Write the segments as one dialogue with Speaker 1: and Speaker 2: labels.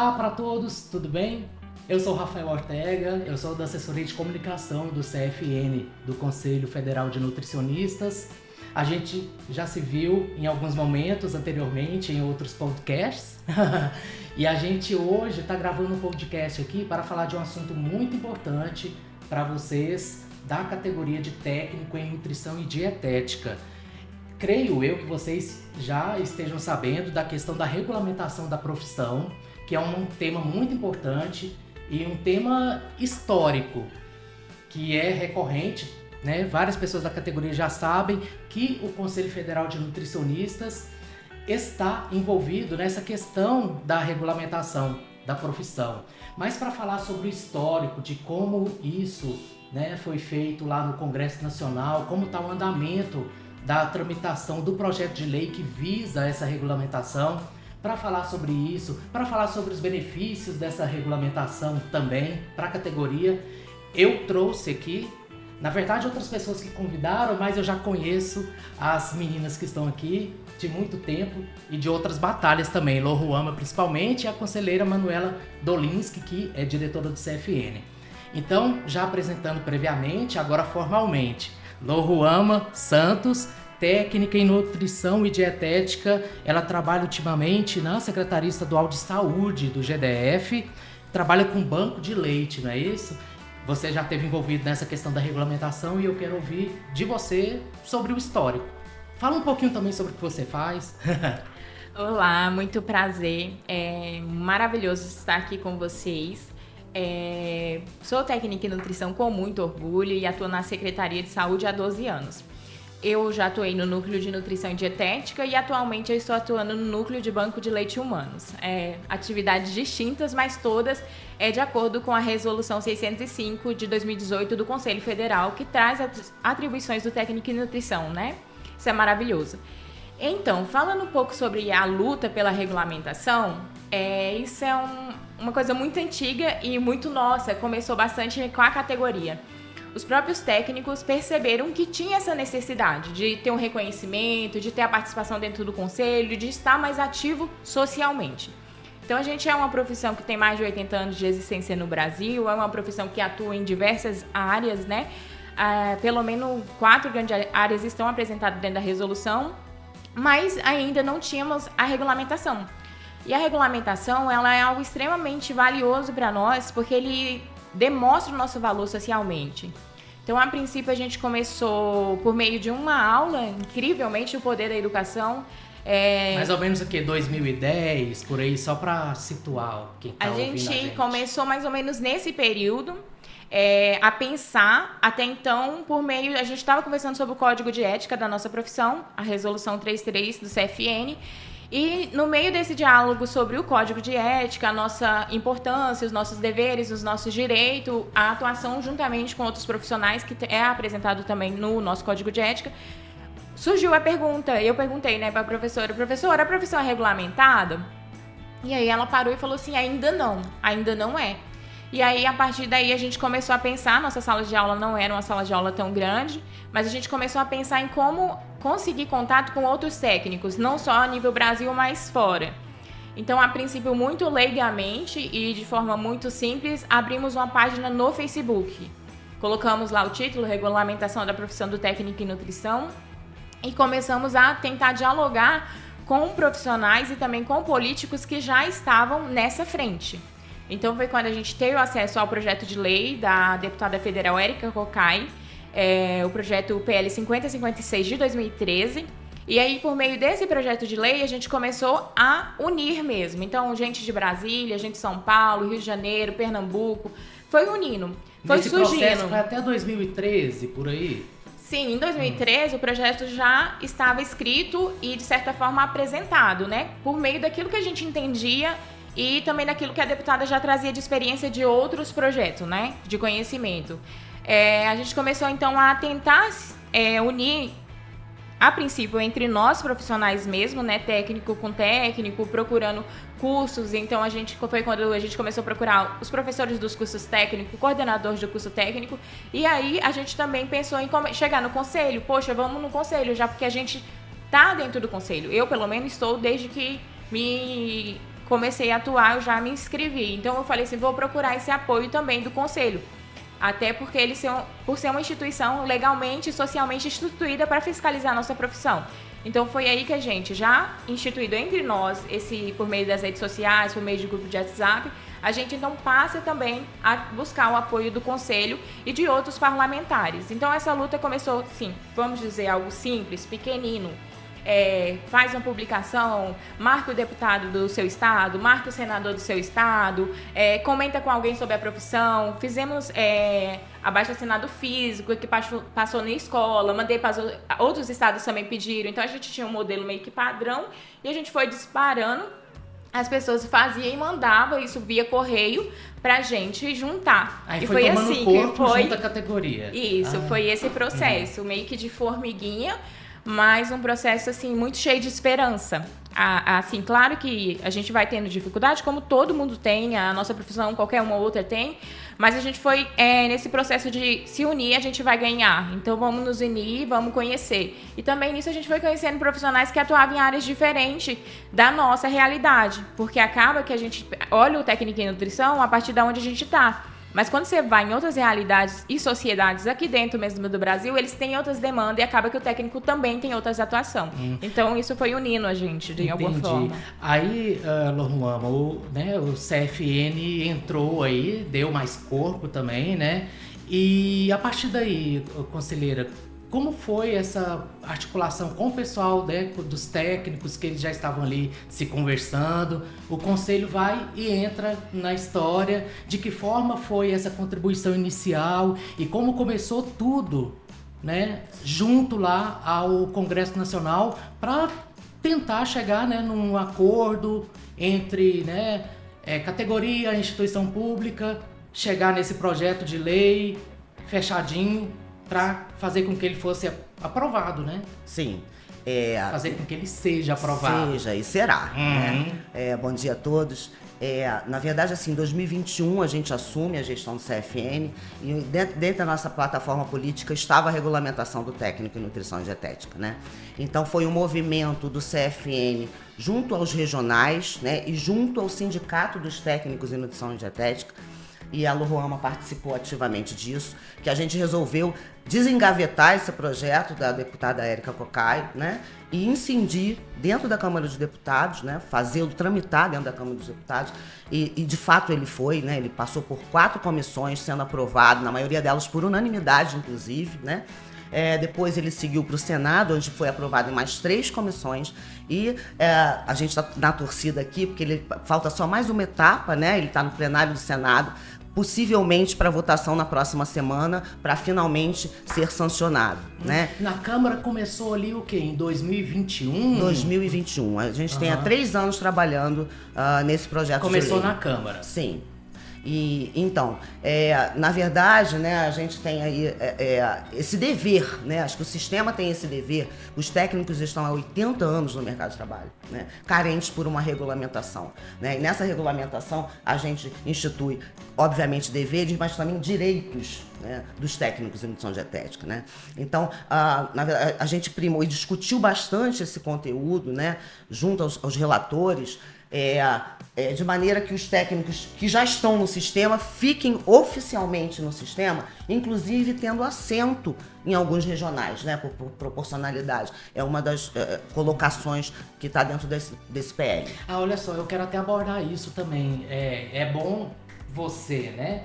Speaker 1: Olá para todos, tudo bem? Eu sou Rafael Ortega, eu sou da assessoria de comunicação do CFN, do Conselho Federal de Nutricionistas. A gente já se viu em alguns momentos anteriormente em outros podcasts e a gente hoje está gravando um podcast aqui para falar de um assunto muito importante para vocês da categoria de técnico em nutrição e dietética. Creio eu que vocês já estejam sabendo da questão da regulamentação da profissão, que é um tema muito importante e um tema histórico, que é recorrente, né? Várias pessoas da categoria já sabem que o Conselho Federal de Nutricionistas está envolvido nessa questão da regulamentação da profissão. Mas para falar sobre o histórico de como isso, né, foi feito lá no Congresso Nacional, como está o andamento da tramitação do projeto de lei que visa essa regulamentação, para falar sobre isso, para falar sobre os benefícios dessa regulamentação também para a categoria, eu trouxe aqui, na verdade outras pessoas que convidaram, mas eu já conheço as meninas que estão aqui de muito tempo e de outras batalhas também, Loruama principalmente, e a conselheira Manuela Dolinski, que é diretora do CFN. Então, já apresentando previamente, agora formalmente, Loruama Santos, técnica em nutrição e dietética, ela trabalha ultimamente na Secretaria Estadual de Saúde do GDF, trabalha com banco de leite, não é isso? Você já esteve envolvido nessa questão da regulamentação e eu quero ouvir de você sobre o histórico. Fala um pouquinho também sobre o que você faz.
Speaker 2: Olá, muito prazer, é maravilhoso estar aqui com vocês. Sou técnica em nutrição com muito orgulho e atuo na Secretaria de Saúde há 12 anos. Eu já atuei no Núcleo de Nutrição e Dietética e atualmente eu estou atuando no Núcleo de Banco de Leite Humanos. Atividades distintas, mas todas de acordo com a Resolução 605 de 2018 do Conselho Federal, que traz as atribuições do técnico em nutrição, né? Isso é maravilhoso. Então, falando um pouco sobre a luta pela regulamentação, isso é uma coisa muito antiga e muito nossa, começou bastante com a categoria. Os próprios técnicos perceberam que tinha essa necessidade de ter um reconhecimento, de ter a participação dentro do conselho, de estar mais ativo socialmente. Então a gente é uma profissão que tem mais de 80 anos de existência no Brasil, é uma profissão que atua em diversas áreas, né? Pelo menos 4 grandes áreas estão apresentadas dentro da resolução, mas ainda não tínhamos a regulamentação. E a regulamentação, ela é algo extremamente valioso para nós, porque ele demonstra o nosso valor socialmente. Então, a princípio, a gente começou por meio de uma aula, incrivelmente, o poder da educação.
Speaker 1: Mais ou menos o que? 2010, por aí, só para situar quem está ouvindo a gente.
Speaker 2: A gente começou mais ou menos nesse período a pensar, até então, por meio... A gente estava conversando sobre o Código de Ética da nossa profissão, a Resolução 33 do CFN, e no meio desse diálogo sobre o Código de Ética, a nossa importância, os nossos deveres, os nossos direitos, a atuação juntamente com outros profissionais, que é apresentado também no nosso Código de Ética, surgiu a pergunta, eu perguntei, né, para a professora, a profissão é regulamentada? E aí ela parou e falou assim, ainda não é. E aí, a partir daí, a gente começou a pensar, nossa sala de aula não era uma sala de aula tão grande, mas a gente começou a pensar em como conseguir contato com outros técnicos, não só a nível Brasil, mas fora. Então, a princípio, muito leigamente e de forma muito simples, abrimos uma página no Facebook. Colocamos lá o título, Regulamentação da Profissão do Técnico em Nutrição, e começamos a tentar dialogar com profissionais e também com políticos que já estavam nessa frente. Então, foi quando a gente teve acesso ao projeto de lei da deputada federal Érica Cocai, o projeto PL 5056 de 2013. E aí, por meio desse projeto de lei, a gente começou a unir mesmo. Então, gente de Brasília, gente de São Paulo, Rio de Janeiro, Pernambuco, foi unindo, foi
Speaker 1: Nesse
Speaker 2: surgindo.
Speaker 1: Processo foi até 2013, por aí?
Speaker 2: Sim, em 2013 o projeto já estava escrito e, de certa forma, apresentado, né? Por meio daquilo que a gente entendia e também daquilo que a deputada já trazia de experiência de outros projetos, né? De conhecimento. A gente começou, então, a tentar unir, a princípio, entre nós profissionais mesmo, né? Técnico com técnico, procurando cursos. Então, foi quando a gente começou a procurar os professores dos cursos técnicos, coordenadores do curso técnico. E aí, a gente também pensou em chegar no conselho. Poxa, vamos no conselho, já porque a gente tá dentro do conselho. Eu, pelo menos, estou desde que me comecei a atuar, eu já me inscrevi. Então eu falei assim, vou procurar esse apoio também do conselho. Até porque por ser uma instituição legalmente e socialmente instituída para fiscalizar a nossa profissão. Então foi aí que a gente, já instituído entre nós, por meio das redes sociais, por meio de grupo de WhatsApp, a gente então passa também a buscar o apoio do conselho e de outros parlamentares. Então essa luta começou, sim, vamos dizer, algo simples, pequenino. Faz uma publicação, marca o deputado do seu estado, marca o senador do seu estado, comenta com alguém sobre a profissão. Fizemos abaixo-assinado físico que passou na escola, mandei para outros estados também pediram. Então a gente tinha um modelo meio que padrão e a gente foi disparando. As pessoas faziam e mandavam isso via correio pra gente juntar.
Speaker 1: Aí
Speaker 2: e
Speaker 1: foi tomando
Speaker 2: assim
Speaker 1: corpo
Speaker 2: que foi
Speaker 1: junto à categoria.
Speaker 2: Isso, foi esse processo, meio que de formiguinha, mas um processo assim muito cheio de esperança. Assim, claro que a gente vai tendo dificuldade, como todo mundo tem, a nossa profissão, qualquer uma ou outra tem, mas a gente foi nesse processo de se unir, a gente vai ganhar. Então vamos nos unir, vamos conhecer. E também nisso a gente foi conhecendo profissionais que atuavam em áreas diferentes da nossa realidade, porque acaba que a gente olha o técnico em nutrição a partir de onde a gente está. Mas quando você vai em outras realidades e sociedades aqui dentro mesmo do Brasil, eles têm outras demandas e acaba que o técnico também tem outras atuações. Então isso foi unindo a gente de alguma forma.
Speaker 1: Aí, Loruama, o CFN entrou aí, deu mais corpo também, né? E a partir daí, conselheira, como foi essa articulação com o pessoal, né, dos técnicos que eles já estavam ali se conversando? O conselho vai e entra na história. De que forma foi essa contribuição inicial e como começou tudo, né, junto lá ao Congresso Nacional para tentar chegar, né, num acordo entre, né, categoria, instituição pública, chegar nesse projeto de lei fechadinho, para fazer com que ele fosse aprovado, né?
Speaker 3: Sim.
Speaker 1: Fazer com que ele seja aprovado.
Speaker 3: Seja e será. Né? Bom dia a todos. Na verdade, assim, em 2021 a gente assume a gestão do CFN e dentro da nossa plataforma política estava a regulamentação do técnico em nutrição e dietética, né? Então foi um movimento do CFN junto aos regionais, né, e junto ao sindicato dos técnicos em nutrição e dietética, e a Loruama participou ativamente disso, que a gente resolveu desengavetar esse projeto da deputada Érica Cocai, né, e incendir dentro da Câmara dos Deputados, né, fazê-lo tramitar dentro da Câmara dos Deputados, e de fato ele foi, né, ele passou por 4 comissões sendo aprovado, na maioria delas por unanimidade, inclusive, né. Depois ele seguiu para o Senado, onde foi aprovado em mais 3 comissões, e a gente está na torcida aqui, porque falta só mais uma etapa, né? Ele está no plenário do Senado, possivelmente para votação na próxima semana, para finalmente ser sancionado, né?
Speaker 1: Na Câmara começou ali o quê? Em 2021?
Speaker 3: 2021. A gente tem há 3 anos trabalhando nesse projeto de lei.
Speaker 1: Começou na Câmara.
Speaker 3: Sim. E então, na verdade, né, a gente tem aí esse dever, né? Acho que o sistema tem esse dever. Os técnicos estão há 80 anos no mercado de trabalho, né, carentes por uma regulamentação, né? E nessa regulamentação a gente institui, obviamente, deveres, mas também direitos, né, dos técnicos em nutrição dietética, né? Então, na verdade, a gente primou e discutiu bastante esse conteúdo, né, junto aos relatores, de maneira que os técnicos que já estão no sistema fiquem oficialmente no sistema, inclusive tendo assento em alguns regionais, né, por proporcionalidade. É uma das colocações que está dentro desse PL.
Speaker 1: Olha só, eu quero até abordar isso também. É bom você, né,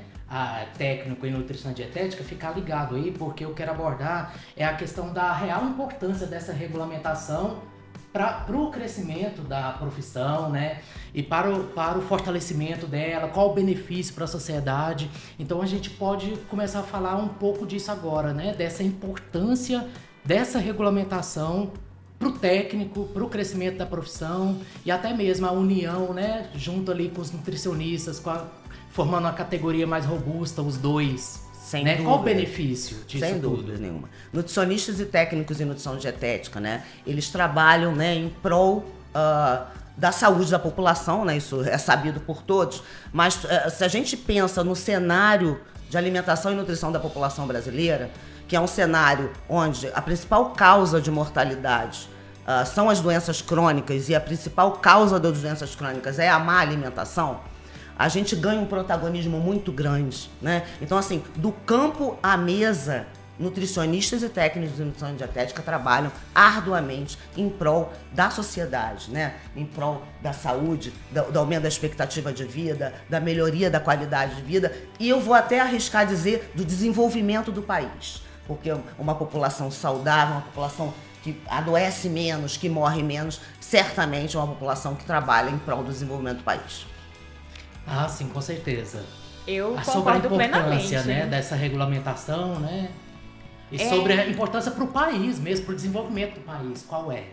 Speaker 1: técnico em nutrição e dietética, ficar ligado aí, porque eu quero abordar a questão da real importância dessa regulamentação para o crescimento da profissão, né? E para o fortalecimento dela, qual o benefício para a sociedade. Então a gente pode começar a falar um pouco disso agora, né? Dessa importância dessa regulamentação para o técnico, para o crescimento da profissão e até mesmo a união, né? Junto ali com os nutricionistas, formando uma categoria mais robusta, os dois.
Speaker 3: Sem
Speaker 1: né?
Speaker 3: dúvida.
Speaker 1: Qual o benefício disso
Speaker 3: Sem
Speaker 1: tudo?
Speaker 3: dúvida nenhuma. Nutricionistas e técnicos em nutrição dietética, né? Eles trabalham, né, em prol da saúde da população, né? Isso é sabido por todos. Mas se a gente pensa no cenário de alimentação e nutrição da população brasileira, que é um cenário onde a principal causa de mortalidade são as doenças crônicas e a principal causa das doenças crônicas é a má alimentação, a gente ganha um protagonismo muito grande, né? Então, assim, do campo à mesa, nutricionistas e técnicos de nutrição e dietética trabalham arduamente em prol da sociedade, né? Em prol da saúde, do aumento da expectativa de vida, da melhoria da qualidade de vida e eu vou até arriscar dizer do desenvolvimento do país, porque uma população saudável, uma população que adoece menos, que morre menos, certamente é uma população que trabalha em prol do desenvolvimento do país.
Speaker 1: Ah, sim, com certeza.
Speaker 2: Eu
Speaker 1: sobre a
Speaker 2: concordo
Speaker 1: importância,
Speaker 2: plenamente.
Speaker 1: né, dessa regulamentação, né? E sobre a importância para o país mesmo, para o desenvolvimento do país, qual é?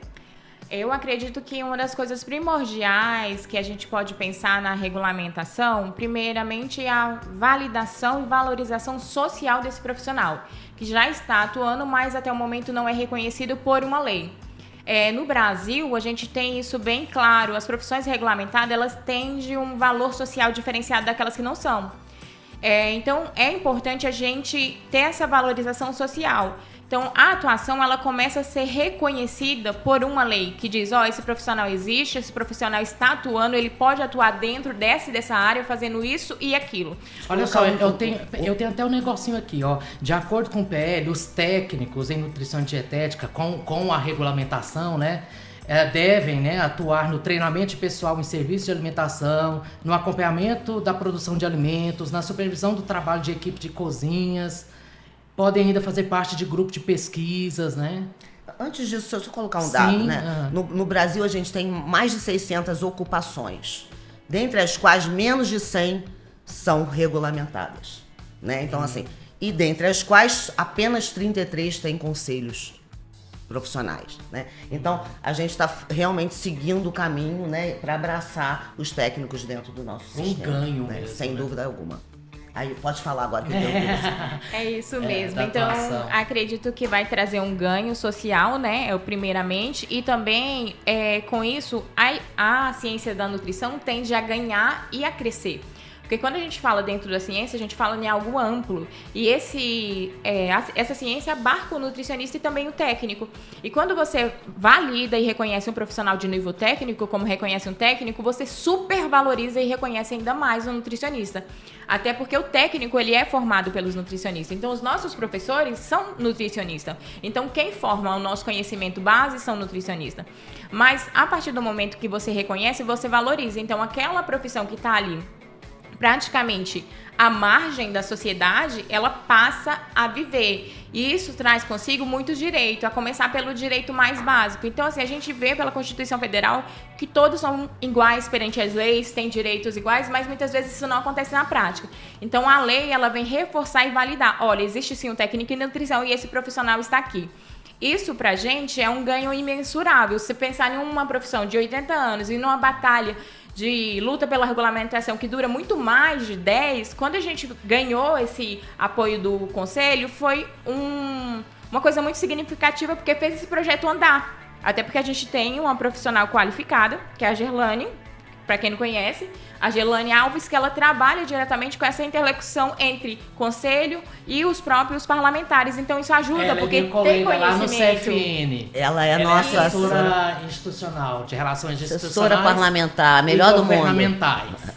Speaker 2: Eu acredito que uma das coisas primordiais que a gente pode pensar na regulamentação, primeiramente, é a validação e valorização social desse profissional, que já está atuando, mas até o momento não é reconhecido por uma lei. No Brasil, a gente tem isso bem claro, as profissões regulamentadas, elas têm um valor social diferenciado daquelas que não são. Então, é importante a gente ter essa valorização social. Então, a atuação, ela começa a ser reconhecida por uma lei que diz, esse profissional existe, esse profissional está atuando, ele pode atuar dentro dessa área, fazendo isso e aquilo.
Speaker 1: Olha só, eu tenho até um negocinho aqui, ó. De acordo com o PL, os técnicos em nutrição e dietética, com a regulamentação, né, devem, né, atuar no treinamento de pessoal em serviço de alimentação, no acompanhamento da produção de alimentos, na supervisão do trabalho de equipe de cozinhas, podem ainda fazer parte de grupo de pesquisas, né?
Speaker 3: Antes disso, deixa eu colocar um dado, né?
Speaker 1: Uhum.
Speaker 3: No Brasil, a gente tem mais de 600 ocupações, dentre as quais menos de 100 são regulamentadas, né? Então, assim, e dentre as quais apenas 33 têm conselhos profissionais, né? Então, a gente está realmente seguindo o caminho, né, para abraçar os técnicos dentro do nosso sistema.
Speaker 1: Ganho
Speaker 3: né?
Speaker 1: mesmo,
Speaker 3: sem
Speaker 1: né?
Speaker 3: dúvida alguma. Aí, pode falar agora que eu
Speaker 2: É isso mesmo.
Speaker 1: da
Speaker 2: Então,
Speaker 1: atuação.
Speaker 2: acredito que vai trazer um ganho social, né? Primeiramente. E também, com isso, a ciência da nutrição tende a ganhar e a crescer. Porque quando a gente fala dentro da ciência, a gente fala em algo amplo. E essa ciência abarca o nutricionista e também o técnico. E quando você valida e reconhece um profissional de nível técnico, como reconhece um técnico, você supervaloriza e reconhece ainda mais o nutricionista. Até porque o técnico, ele é formado pelos nutricionistas. Então, os nossos professores são nutricionistas. Então, quem forma o nosso conhecimento base são nutricionistas. Mas, a partir do momento que você reconhece, você valoriza. Então, aquela profissão que está ali praticamente à margem da sociedade, ela passa a viver. E isso traz consigo muitos direitos, a começar pelo direito mais básico. Então, assim, a gente vê pela Constituição Federal que todos são iguais perante as leis, têm direitos iguais, mas muitas vezes isso não acontece na prática. Então, a lei, ela vem reforçar e validar. Olha, existe sim um técnico em nutrição e esse profissional está aqui. Isso, pra gente, é um ganho imensurável. Se pensar em uma profissão de 80 anos e numa batalha de luta pela regulamentação que dura muito mais de 10, quando a gente ganhou esse apoio do Conselho, foi uma coisa muito significativa, porque fez esse projeto andar. Até porque a gente tem uma profissional qualificada, que é a Gerlane, para quem não conhece, a Gerlane Alves, que ela trabalha diretamente com essa interlocução entre conselho e os próprios parlamentares. Então isso ajuda, porque tem conhecimento.
Speaker 1: Lá no CFN.
Speaker 3: Ela é nossa
Speaker 1: assessora institucional, de relações institucionais.
Speaker 3: Assessora parlamentar, melhor do mundo.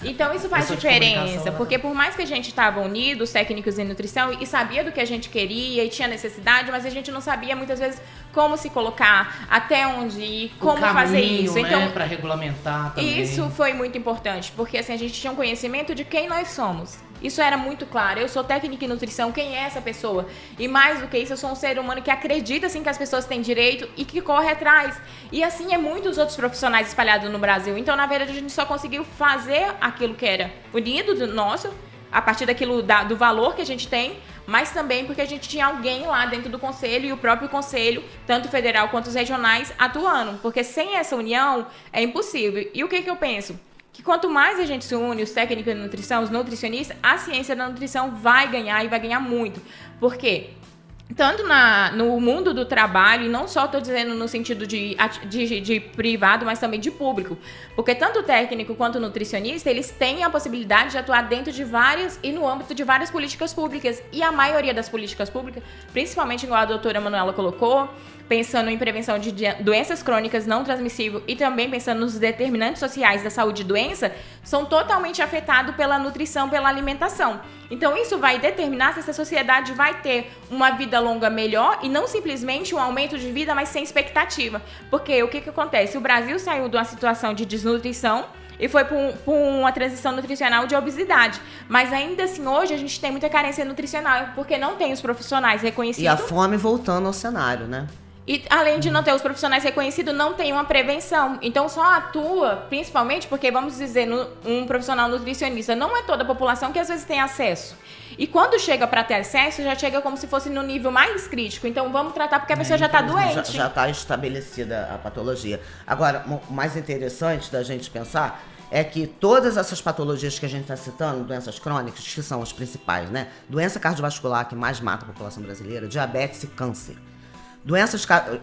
Speaker 2: Então isso faz diferença, porque por mais que a gente estava unido, os técnicos em nutrição, e sabia do que a gente queria e tinha necessidade, mas a gente não sabia muitas vezes como se colocar, até onde ir, como fazer isso.
Speaker 1: Então, para regulamentar também.
Speaker 2: Isso foi muito importante, porque assim, a gente tinha um conhecimento de quem nós somos. Isso era muito claro. Eu sou técnica em nutrição, quem é essa pessoa? E mais do que isso, eu sou um ser humano que acredita assim, que as pessoas têm direito e que corre atrás. E assim é muitos outros profissionais espalhados no Brasil. Então, na verdade, a gente só conseguiu fazer aquilo que era unido do nosso, a partir daquilo do valor que a gente tem, mas também porque a gente tinha alguém lá dentro do conselho e o próprio conselho, tanto federal quanto os regionais, atuando. Porque sem essa união é impossível. E o que eu penso? Que quanto mais a gente se une, os técnicos de nutrição, os nutricionistas, a ciência da nutrição vai ganhar e vai ganhar muito. Por quê? Tanto no mundo do trabalho, e não só estou dizendo no sentido de privado, mas também de público. Porque tanto o técnico quanto o nutricionista, eles têm a possibilidade de atuar dentro de várias e no âmbito de várias políticas públicas. E a maioria das políticas públicas, principalmente igual a doutora Manuela colocou, pensando em prevenção de doenças crônicas não transmissíveis e também pensando nos determinantes sociais da saúde e doença, são totalmente afetados pela nutrição, pela alimentação. Então, isso vai determinar se essa sociedade vai ter uma vida longa melhor e não simplesmente um aumento de vida, mas sem expectativa. Porque o que acontece? O Brasil saiu de uma situação de desnutrição e foi por uma transição nutricional de obesidade. Mas ainda assim, hoje a gente tem muita carência nutricional, porque não tem os profissionais reconhecidos.
Speaker 3: E a fome voltando ao cenário, né?
Speaker 2: E além de não ter os profissionais reconhecidos, não tem uma prevenção. Então só atua, principalmente porque, vamos dizer, um profissional nutricionista não é toda a população que às vezes tem acesso. E quando chega para ter acesso, já chega como se fosse no nível mais crítico. Então vamos tratar porque a pessoa já está doente.
Speaker 3: Já está estabelecida a patologia. Agora, o mais interessante da gente pensar é que todas essas patologias que a gente está citando, doenças crônicas, que são as principais, né? Doença cardiovascular que mais mata a população brasileira, diabetes e câncer.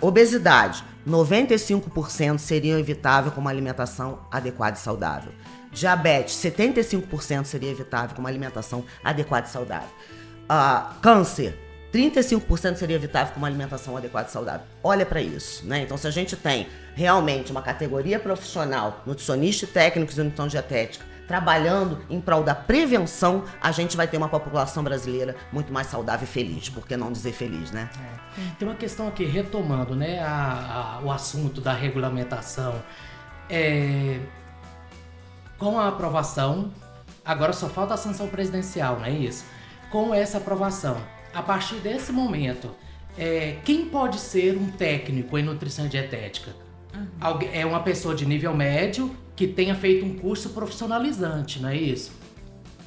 Speaker 3: Obesidade, 95% seriam evitável com uma alimentação adequada e saudável. Diabetes, 75% seria evitável com uma alimentação adequada e saudável. Câncer, 35% seria evitável com uma alimentação adequada e saudável. Olha para isso, né? Então, se a gente tem realmente uma categoria profissional, nutricionista e técnicos de nutrição dietética, trabalhando em prol da prevenção, a gente vai ter uma população brasileira muito mais saudável e feliz. Por que não dizer feliz, né?
Speaker 1: Tem uma questão aqui, retomando, né, o assunto da regulamentação. Com a aprovação, agora só falta a sanção presidencial, não é isso? Com essa aprovação, a partir desse momento, quem pode ser um técnico em nutrição dietética? É uma pessoa de nível médio que tenha feito um curso profissionalizante, não é isso?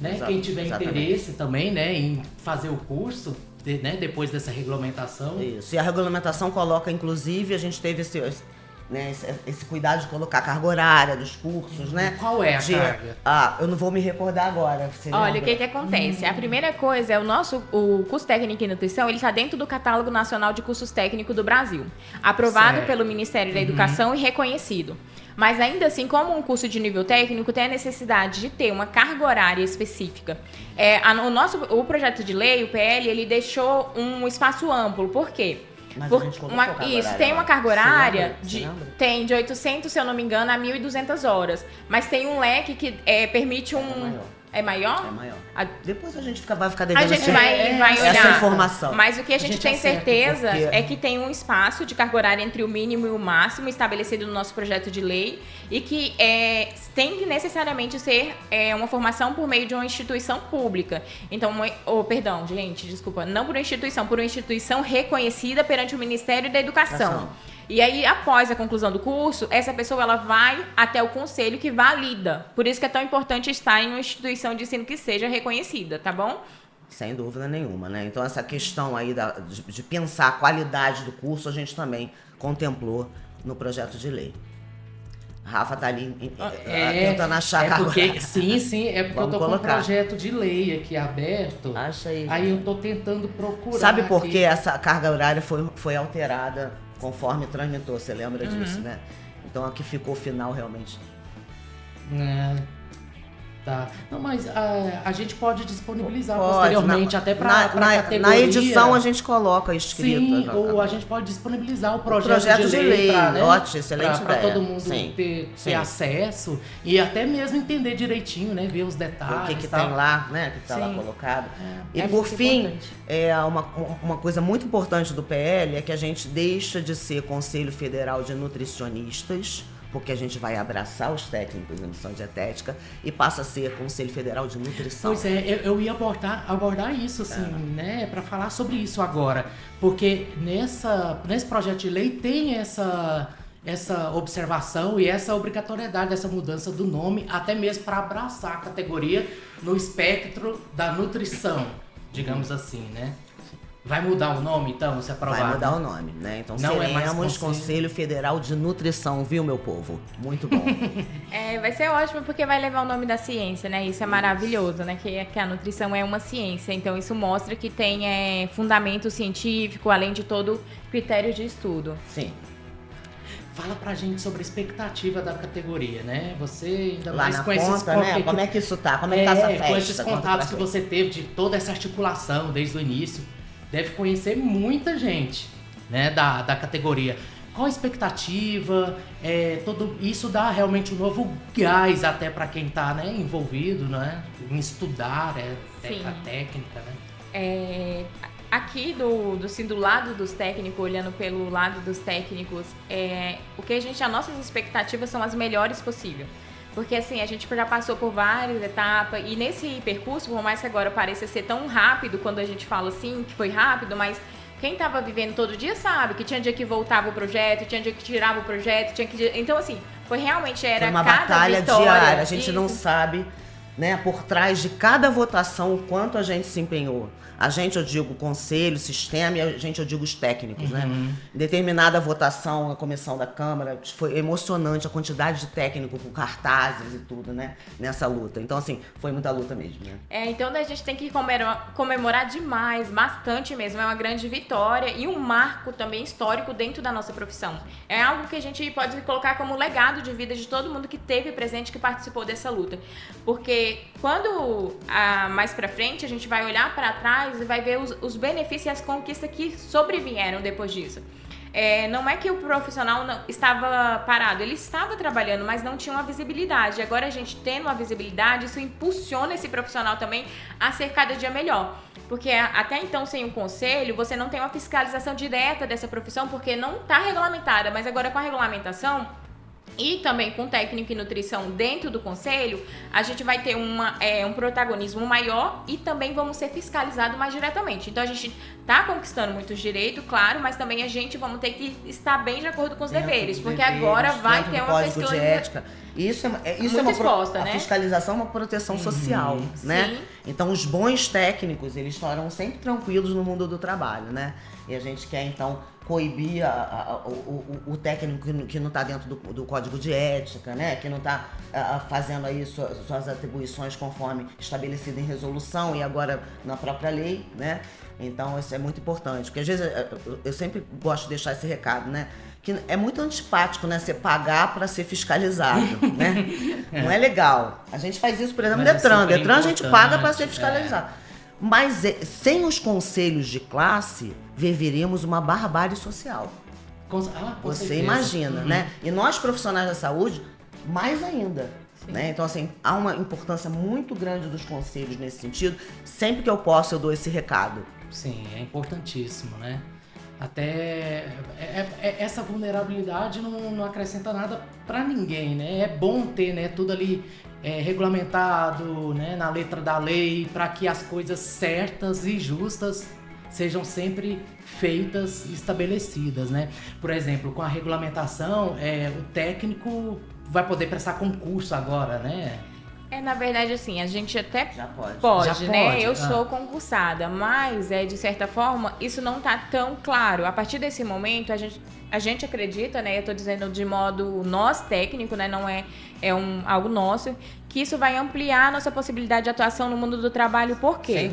Speaker 1: Né? Quem tiver interesse também, né, em fazer o curso, depois dessa regulamentação.
Speaker 3: Isso, e a regulamentação coloca, inclusive, a gente teve esse cuidado de colocar a carga horária dos cursos, né?
Speaker 1: Qual é a carga?
Speaker 3: Eu não vou me recordar agora.
Speaker 2: Olha, o que acontece? A primeira coisa é o curso técnico em nutrição, ele está dentro do Catálogo Nacional de Cursos Técnicos do Brasil, aprovado pelo Ministério da Educação e reconhecido. Mas ainda assim, como um curso de nível técnico, tem a necessidade de ter uma carga horária específica. O projeto de lei, o PL, ele deixou um espaço amplo. Por quê?
Speaker 3: Mas a gente colocou carga horária,
Speaker 2: tem uma carga horária
Speaker 3: tem
Speaker 2: de 800, se eu não me engano, a 1.200 horas. Mas tem um leque que permite É maior?
Speaker 3: É maior. Depois a gente vai ficar devendo
Speaker 2: a gente vai olhar
Speaker 3: essa informação.
Speaker 2: Mas o que a gente tem certeza é que tem um espaço de carga horária entre o mínimo e o máximo estabelecido no nosso projeto de lei e que tem que necessariamente ser uma formação por meio de uma instituição pública. Então, não por uma instituição reconhecida perante o Ministério da Educação. E aí, após a conclusão do curso, essa pessoa ela vai até o conselho que valida. Por isso que é tão importante estar em uma instituição de ensino que seja reconhecida, tá bom?
Speaker 3: Sem dúvida nenhuma, né? Então, essa questão aí de pensar a qualidade do curso, a gente também contemplou no projeto de lei. Rafa tá ali tentando achar
Speaker 1: porque, sim, é porque eu tô com um projeto de lei aqui aberto.
Speaker 3: Acha aí.
Speaker 1: Aí eu tô tentando procurar.
Speaker 3: Sabe por que essa carga horária foi alterada conforme tramitou? Você lembra disso, né? Então aqui ficou o final realmente.
Speaker 1: Tá. Não, mas a gente pode disponibilizar posteriormente até para categoria.
Speaker 3: Na edição a gente coloca escrito.
Speaker 1: Sim, ou a gente pode disponibilizar o projeto
Speaker 3: de lei. Ótimo, excelente
Speaker 1: ideia. Para todo mundo ter acesso e até mesmo entender direitinho, né? Ver os detalhes.
Speaker 3: O que tem lá, né? Que está lá colocado. E por fim, uma coisa muito importante do PL é que a gente deixa de ser Conselho Federal de Nutricionistas, porque a gente vai abraçar os técnicos de nutrição dietética e passa a ser Conselho Federal de Nutrição.
Speaker 1: Pois eu ia abordar isso, assim, né, para falar sobre isso agora, porque nesse projeto de lei tem essa observação e essa obrigatoriedade dessa mudança do nome, até mesmo para abraçar a categoria no espectro da nutrição, digamos assim, né? Vai mudar o nome, então, se aprovado?
Speaker 3: Vai mudar o nome, né? Então seremos Conselho Federal de Nutrição, viu, meu povo? Muito bom.
Speaker 2: Vai ser ótimo porque vai levar o nome da ciência, né? Isso é maravilhoso, né? Que a nutrição é uma ciência. Então isso mostra que tem fundamento científico, além de todo critério de estudo.
Speaker 3: Sim.
Speaker 1: Fala pra gente sobre a expectativa da categoria, né? Você ainda
Speaker 3: lá
Speaker 1: mais
Speaker 3: na
Speaker 1: com esses
Speaker 3: ponta, né? Como é que isso tá? Como é que tá essa festa?
Speaker 1: Com esses contatos que você teve de toda essa articulação desde o início, deve conhecer muita gente, né, da categoria. Qual a expectativa? Tudo isso dá realmente um novo gás até para quem está, né, envolvido, né, em estudar a técnica, né?
Speaker 2: Aqui do lado dos técnicos, olhando pelo lado dos técnicos, as nossas expectativas são as melhores possíveis. Porque assim, a gente já passou por várias etapas e nesse percurso, por mais que agora pareça ser tão rápido, quando a gente fala assim, que foi rápido, mas quem estava vivendo todo dia sabe que tinha dia que voltava o projeto, tinha dia que tirava o projeto, então assim, foi uma
Speaker 3: batalha
Speaker 2: vitória,
Speaker 3: diária, a gente não sabe, né, por trás de cada votação o quanto a gente se empenhou. A gente, eu digo, conselho, sistema, e a gente, eu digo, os técnicos, né? Em determinada votação na comissão da Câmara, foi emocionante a quantidade de técnico com cartazes e tudo, né? Nessa luta. Então, assim, foi muita luta mesmo, né?
Speaker 2: Então a gente tem que comemorar demais, bastante mesmo. É uma grande vitória e um marco também histórico dentro da nossa profissão. É algo que a gente pode colocar como legado de vida de todo mundo que teve presente, que participou dessa luta. Porque quando mais pra frente a gente vai olhar para trás e vai ver os benefícios e as conquistas que sobrevieram depois disso. Não é que o profissional não estava parado, ele estava trabalhando, mas não tinha uma visibilidade. Agora a gente tendo uma visibilidade, isso impulsiona esse profissional também a ser cada dia melhor. Porque até então, sem o conselho, você não tem uma fiscalização direta dessa profissão, porque não está regulamentada, mas agora com a regulamentação e também com técnico e nutrição dentro do conselho, a gente vai ter um protagonismo maior e também vamos ser fiscalizados mais diretamente. Então a gente está conquistando muitos direitos, claro, mas também a gente vamos ter que estar bem de acordo com os deveres, porque agora vai ter uma
Speaker 3: código de ética. Isso é uma
Speaker 2: exposta,
Speaker 3: né? A fiscalização é uma proteção social, né?
Speaker 2: Sim.
Speaker 3: Então os bons técnicos, eles estarão sempre tranquilos no mundo do trabalho, né? E a gente quer então coibir o técnico que não está dentro do código de ética, né? Que não está fazendo aí suas atribuições conforme estabelecido em resolução e agora na própria lei, né? Então isso é muito importante, porque às vezes eu sempre gosto de deixar esse recado, né? Que é muito antipático, né? Você pagar para ser fiscalizado, né? Não é legal. A gente faz isso, por exemplo, no Detran. Detran a gente paga para ser fiscalizado. Mas sem os conselhos de classe, viveríamos uma barbárie social. Você certeza. Imagina, né? E nós, profissionais da saúde, mais ainda. Né? Então, assim, há uma importância muito grande dos conselhos nesse sentido. Sempre que eu posso, eu dou esse recado.
Speaker 1: Sim, é importantíssimo, né? Até essa vulnerabilidade não acrescenta nada para ninguém, né? É bom ter, né, tudo ali regulamentado, né, na letra da lei, para que as coisas certas e justas sejam sempre feitas e estabelecidas, né? Por exemplo, com a regulamentação, o técnico vai poder prestar concurso agora, né?
Speaker 2: Na verdade, assim, a gente até
Speaker 3: já
Speaker 2: pode, né? Eu sou concursada, mas, de certa forma, isso não tá tão claro. A partir desse momento, a gente acredita, né? Eu tô dizendo de modo nós técnico, né? Não algo nosso, que isso vai ampliar a nossa possibilidade de atuação no mundo do trabalho. Por quê?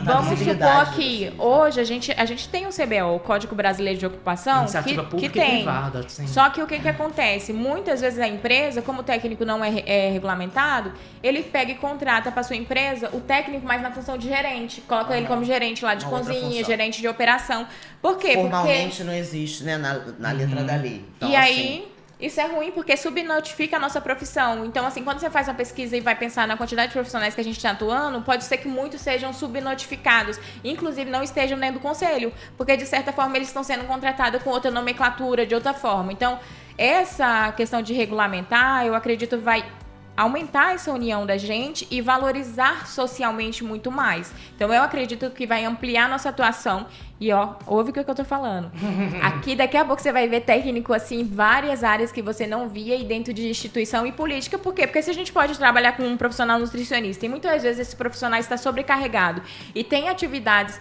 Speaker 2: Vamos supor que hoje a gente tem um CBO, o Código Brasileiro de Ocupação,
Speaker 1: Iniciativa pública
Speaker 2: que tem.
Speaker 1: E privada, sim.
Speaker 2: Só que o que acontece? Muitas vezes a empresa, como o técnico não é regulamentado, ele pega e contrata para sua empresa o técnico mais na função de gerente. Coloca ele como gerente lá de cozinha, gerente de operação. Por quê?
Speaker 3: Formalmente não existe, né, na letra da lei. Então,
Speaker 2: e aí, isso é ruim porque subnotifica a nossa profissão. Então, assim, quando você faz uma pesquisa e vai pensar na quantidade de profissionais que a gente está atuando, pode ser que muitos sejam subnotificados, inclusive não estejam dentro do conselho, porque de certa forma eles estão sendo contratados com outra nomenclatura, de outra forma. Então, essa questão de regulamentar, eu acredito, vai aumentar essa união da gente e valorizar socialmente muito mais. Então, eu acredito que vai ampliar nossa atuação. E, ouve o que eu tô falando. Aqui, daqui a pouco, você vai ver técnico, assim, em várias áreas que você não via e dentro de instituição e política. Por quê? Porque se a gente pode trabalhar com um profissional nutricionista e muitas vezes esse profissional está sobrecarregado e tem atividades...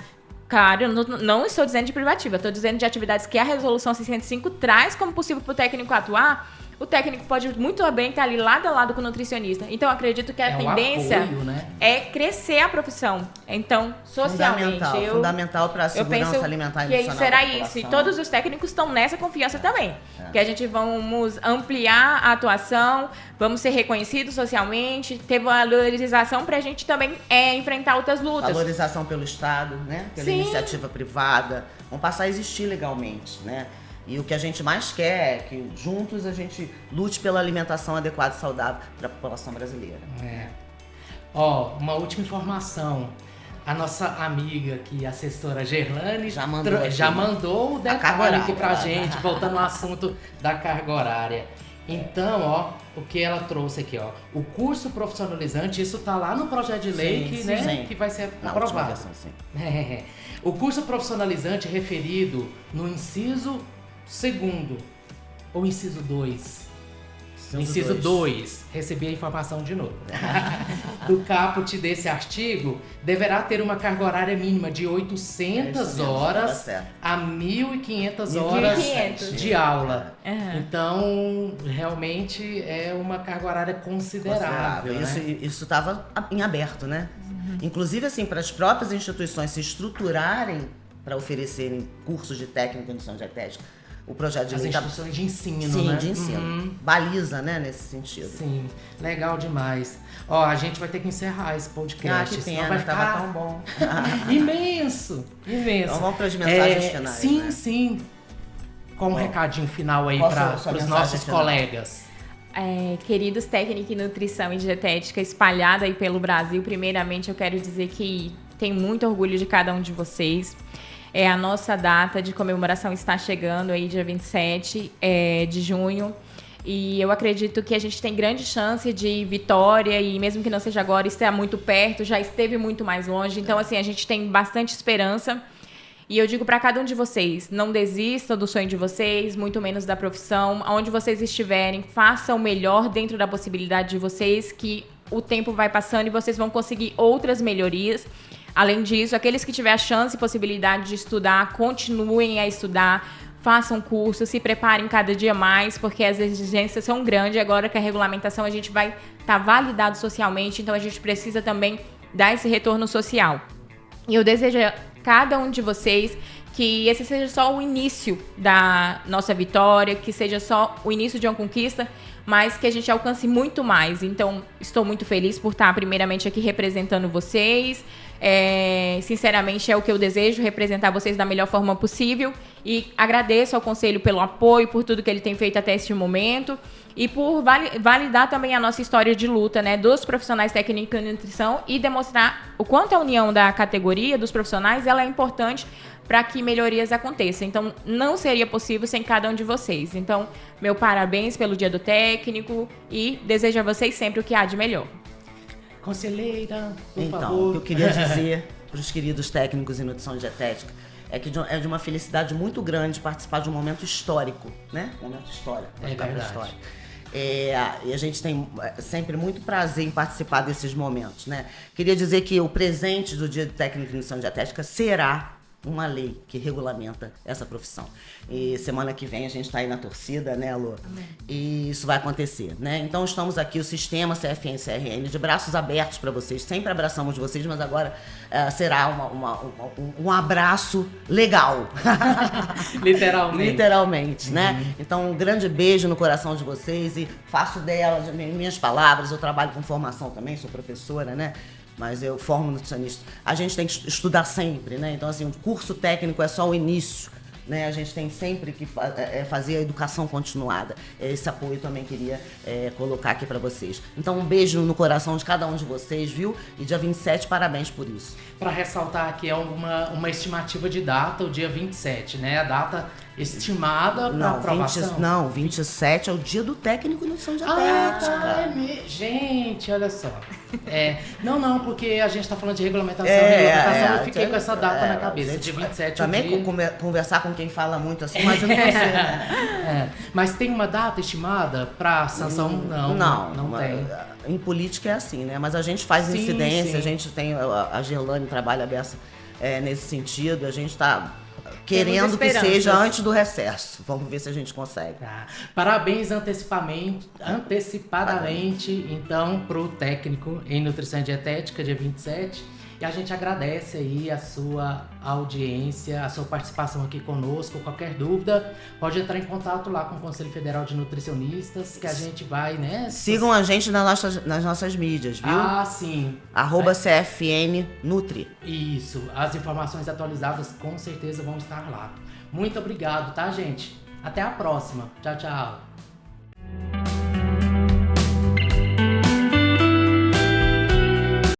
Speaker 2: Claro, eu não estou dizendo de privativa, estou dizendo de atividades que a Resolução 605 traz como possível para o técnico atuar. o técnico pode muito bem estar ali lado a lado com o nutricionista. Então, eu acredito que a tendência
Speaker 1: apoio, né?
Speaker 2: é crescer a profissão. Então, socialmente,
Speaker 3: fundamental para a segurança alimentar e nutricional
Speaker 2: que será
Speaker 3: da
Speaker 2: isso.
Speaker 3: população.
Speaker 2: E todos os técnicos estão nessa confiança também. Que a gente vamos ampliar a atuação, vamos ser reconhecidos socialmente, ter valorização para a gente também enfrentar outras lutas.
Speaker 3: Valorização pelo Estado, né? Pela iniciativa privada. Vão passar a existir legalmente, né? E o que a gente mais quer é que juntos a gente lute pela alimentação adequada e saudável para a população brasileira.
Speaker 1: Ó, uma última informação. A nossa amiga aqui, a assessora Gerlane, já mandou o detalhe aqui pra gente, voltando ao assunto da carga horária. Então, ó, o que ela trouxe aqui, ó, o curso profissionalizante, isso tá lá no projeto de lei que vai ser aprovado. O curso profissionalizante referido no inciso 2º ou inciso 2. Inciso 2, recebi a informação de novo. Do caput desse artigo, deverá ter uma carga horária mínima de 800 horas a 1.500 horas de aula. Então, realmente é uma carga horária considerável. Né?
Speaker 3: Isso estava em aberto, né? Inclusive, assim, para as próprias instituições se estruturarem para oferecerem cursos de técnica em nutrição dietética. O projeto de lei
Speaker 1: as instituições de ensino,
Speaker 3: sim,
Speaker 1: né?
Speaker 3: de ensino. Baliza, né, nesse sentido.
Speaker 1: Sim, legal demais. Ó, a gente vai ter que encerrar esse podcast.
Speaker 3: Que pena,
Speaker 1: vai ficar
Speaker 3: tão bom.
Speaker 1: Imenso.
Speaker 3: Então vamos para as mensagens finais.
Speaker 1: Sim,
Speaker 3: né?
Speaker 1: sim. Com um recadinho final aí para os nossos colegas.
Speaker 2: Queridos técnicos em nutrição e dietética espalhada aí pelo Brasil, primeiramente eu quero dizer que tenho muito orgulho de cada um de vocês. A nossa data de comemoração está chegando aí, dia 27 de junho. E eu acredito que a gente tem grande chance de vitória e mesmo que não seja agora, esteja muito perto, já esteve muito mais longe. Então, assim, a gente tem bastante esperança. E eu digo para cada um de vocês, não desistam do sonho de vocês, muito menos da profissão. Onde vocês estiverem, façam o melhor dentro da possibilidade de vocês, que o tempo vai passando e vocês vão conseguir outras melhorias. Além disso, aqueles que tiverem a chance e possibilidade de estudar, continuem a estudar, façam curso, se preparem cada dia mais, porque as exigências são grandes. Agora que a regulamentação a gente vai estar validado socialmente, então a gente precisa também dar esse retorno social. E eu desejo a cada um de vocês que esse seja só o início da nossa vitória, que seja só o início de uma conquista, mas que a gente alcance muito mais. Então, estou muito feliz por estar primeiramente aqui representando vocês. Sinceramente, é o que eu desejo, representar vocês da melhor forma possível. E agradeço ao Conselho pelo apoio, por tudo que ele tem feito até este momento. E por validar também a nossa história de luta, né, dos profissionais técnicos em nutrição e demonstrar o quanto a união da categoria, dos profissionais, ela é importante para que melhorias aconteçam. Então, não seria possível sem cada um de vocês. Então, meu parabéns pelo Dia do Técnico e desejo a vocês sempre o que há de melhor.
Speaker 1: Conselheira, por favor.
Speaker 3: Então, o que eu queria dizer para os queridos técnicos em nutrição dietética é que é de uma felicidade muito grande participar de um momento histórico, né? Um momento histórico.
Speaker 1: É verdade.
Speaker 3: E a gente tem sempre muito prazer em participar desses momentos, né? Queria dizer que o presente do Dia do Técnico em Nutrição Dietética será uma lei que regulamenta essa profissão. E semana que vem a gente está aí na torcida, né, Lu? E isso vai acontecer, né? Então estamos aqui, o sistema CFN CRN, de braços abertos para vocês. Sempre abraçamos vocês, mas agora será um abraço legal. Literalmente, né? Então um grande beijo no coração de vocês e faço delas minhas palavras. Eu trabalho com formação também, sou professora, né? Mas eu formo nutricionista. A gente tem que estudar sempre, né? Então, assim, o curso técnico é só o início, né? A gente tem sempre que fazer a educação continuada. Esse apoio eu também queria colocar aqui para vocês. Então, um beijo no coração de cada um de vocês, viu? E dia 27, parabéns por isso.
Speaker 1: Para ressaltar aqui, é uma estimativa de data, o dia 27, né? A data estimada para aprovação.
Speaker 3: 27 é o dia do técnico em nutrição dietética.
Speaker 1: Gente, olha só. Não, porque a gente está falando de regulamentação. Eu fiquei com essa data na cabeça. Dia 27
Speaker 3: também conversar com quem fala muito assim, imagina você, né?
Speaker 1: Mas tem uma data estimada para sanção? Não tem.
Speaker 3: Em política é assim, né? Mas a gente faz incidência, a gente tem... A Gerlane trabalha nesse sentido, a gente está querendo que seja antes do recesso. Vamos ver se a gente consegue.
Speaker 1: Tá. Parabéns antecipadamente, então, para o técnico em Nutrição e Dietética, dia 27. E a gente agradece aí a sua audiência, a sua participação aqui conosco. Qualquer dúvida, pode entrar em contato lá com o Conselho Federal de Nutricionistas, que a gente vai, né?
Speaker 3: Sigam a gente nas nossas mídias, viu?
Speaker 1: Ah, sim.
Speaker 3: @CFN Nutri.
Speaker 1: Isso. As informações atualizadas com certeza vão estar lá. Muito obrigado, tá, gente? Até a próxima. Tchau, tchau.